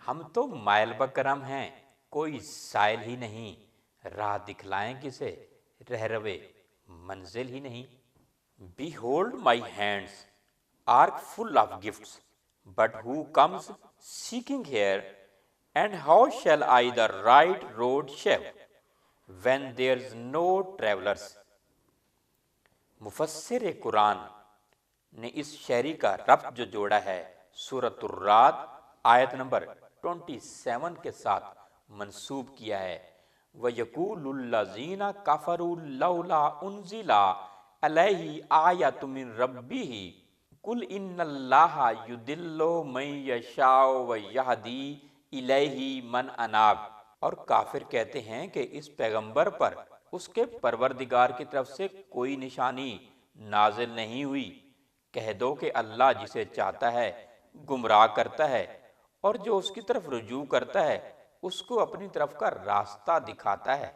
ہم تو مائل بکرم ہیں، کوئی سائل ہی نہیں، راہ دکھلائیں کسے، رہروے منزل ہی نہیں۔ Behold my hands are full of gifts, but who comes seeking here, and how shall I the right road show when there's no travelers؟ مفسر قرآن نے اس شعری کا ربط جو جوڑا ہے سورۃ الرعد آیت نمبر 27 کے ساتھ منسوب کیا ہے، وَيَقُولُ الَّذِينَ كَفَرُوا لَوْلَا أُنزِلَ عَلَيْهِ آیَةٌ مِّن رَبِّهِ قُلْ إِنَّ اللَّهَ يُضِلُّ مَن يَشَاءُ وَيَهْدِي إِلَيْهِ مَنْ أَنَابَ۔ اور کافر کہتے ہیں کہ اس پیغمبر پر اس کے پروردگار کی طرف سے کوئی نشانی نازل نہیں ہوئی، کہہ دو کہ اللہ جسے چاہتا ہے گمراہ کرتا ہے، اور جو اس کی طرف رجوع کرتا ہے اس کو اپنی طرف کا راستہ دکھاتا ہے۔